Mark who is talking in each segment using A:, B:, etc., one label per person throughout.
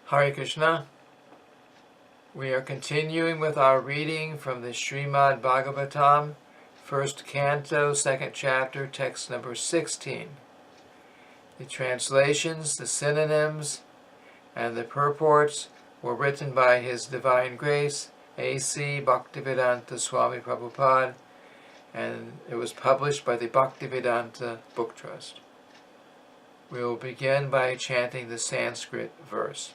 A: Hare Krishna. We are continuing with our reading from the Srimad Bhagavatam, first canto, second chapter, text number 16. The translations, the synonyms, and the purports were written by His Divine Grace, A.C. Bhaktivedanta Swami Prabhupada, and it was published by the Bhaktivedanta Book Trust. We will begin by chanting the Sanskrit verse.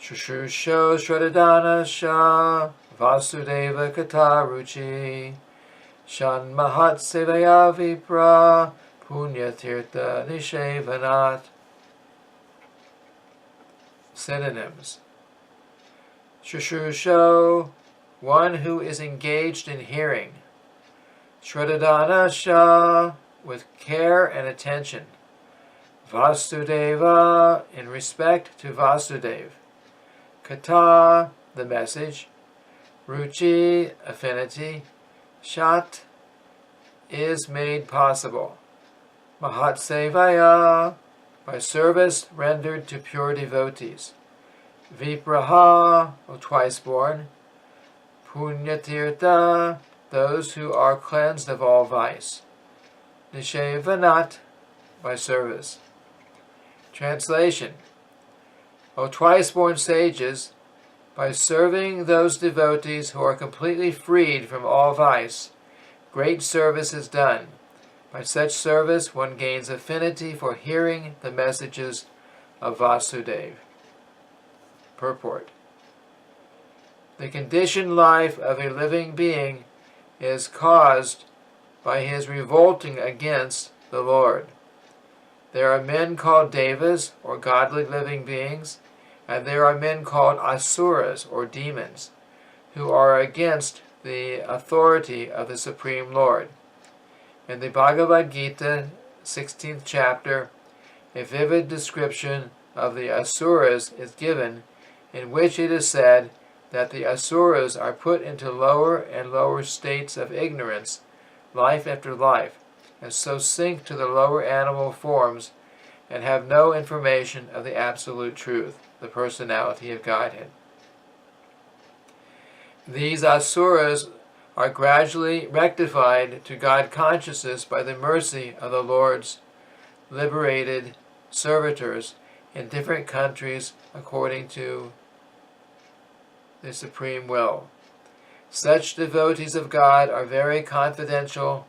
A: Shushusho Shradadana Shah Vasudeva Kataruchi Shan Mahat Sevaya Vipra Punya Tirtha Nishevanat. Synonyms. Shushusho, one who is engaged in hearing. Shradadana Shah, with care and attention. Vasudeva, in respect to Vasudeva. Kata, the message. Ruchi, affinity. Shat, is made possible. Mahatsevaya, by service rendered to pure devotees. Vipraha, twice born. Punyatirtha, those who are cleansed of all vice. Nishevanat, by service. Translation. O twice-born sages, by serving those devotees who are completely freed from all vice, great service is done. By such service one gains affinity for hearing the messages of Vasudeva. Purport. The conditioned life of a living being is caused by his revolting against the Lord. There are men called devas, or godly living beings, and there are men called asuras, or demons, who are against the authority of the Supreme Lord. In the Bhagavad Gita, 16th chapter, a vivid description of the asuras is given, in which it is said that the asuras are put into lower and lower states of ignorance, life after life, and so sink to the lower animal forms and have no information of the absolute truth, the personality of Godhead. These asuras are gradually rectified to God consciousness by the mercy of the Lord's liberated servitors in different countries according to the supreme will. Such devotees of God are very confidential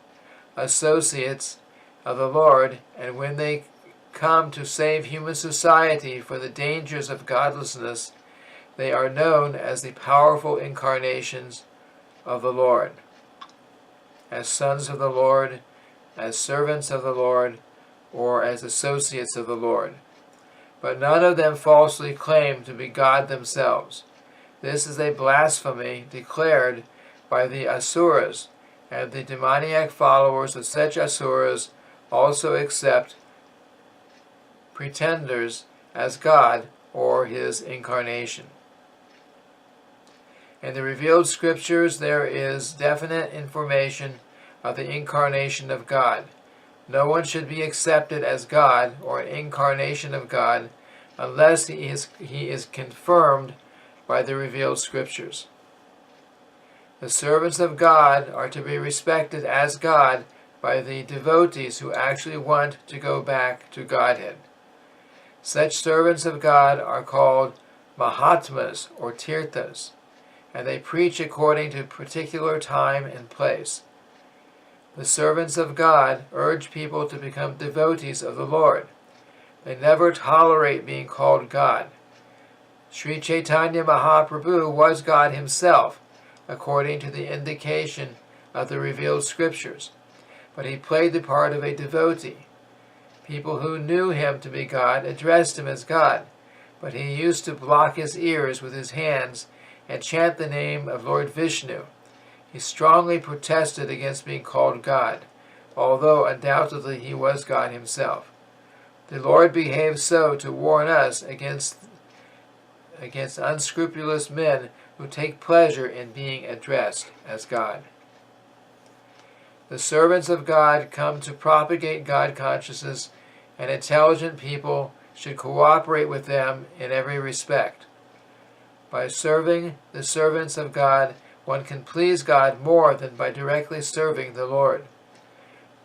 A: associates of the Lord, and when they come to save human society for the dangers of godlessness, they are known as the powerful incarnations of the Lord, as sons of the Lord, as servants of the Lord, or as associates of the Lord. But none of them falsely claim to be God themselves. This is a blasphemy declared by the asuras, and the demoniac followers of such asuras also accept pretenders as God or his incarnation. In the revealed scriptures there is definite information of the incarnation of God. No one should be accepted as God or an incarnation of God unless he is confirmed by the revealed scriptures. The servants of God are to be respected as God by the devotees who actually want to go back to Godhead. Such servants of God are called Mahatmas or Tirthas, and they preach according to particular time and place. The servants of God urge people to become devotees of the Lord. They never tolerate being called God. Sri Chaitanya Mahaprabhu was God himself, according to the indication of the revealed scriptures, but he played the part of a devotee. People who knew him to be God addressed him as God, but he used to block his ears with his hands and chant the name of Lord Vishnu. He strongly protested against being called God, although undoubtedly he was God himself. The Lord behaved so to warn us against unscrupulous men who take pleasure in being addressed as God. The servants of God come to propagate God consciousness, and intelligent people should cooperate with them in every respect. By serving the servants of God, one can please God more than by directly serving the Lord.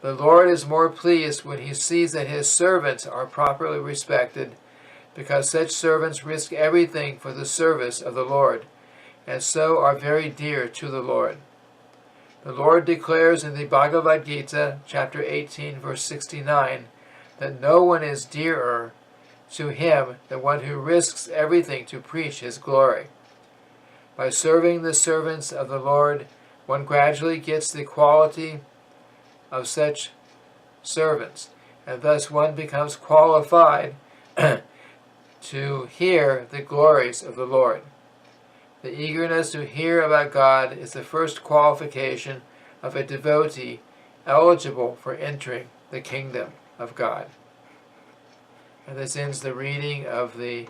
A: The Lord is more pleased when he sees that his servants are properly respected, because such servants risk everything for the service of the Lord, and so are very dear to the Lord. The Lord declares in the Bhagavad Gita, chapter 18, verse 69, that no one is dearer to him than one who risks everything to preach his glory. By serving the servants of the Lord, one gradually gets the quality of such servants, and thus one becomes qualified to hear the glories of the Lord. The eagerness to hear about God is the first qualification of a devotee eligible for entering the kingdom of God. And this ends the reading of the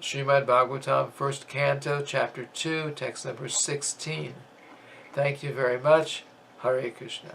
A: Srimad Bhagavatam, first canto, chapter 2, text number 16. Thank you very much. Hare Krishna.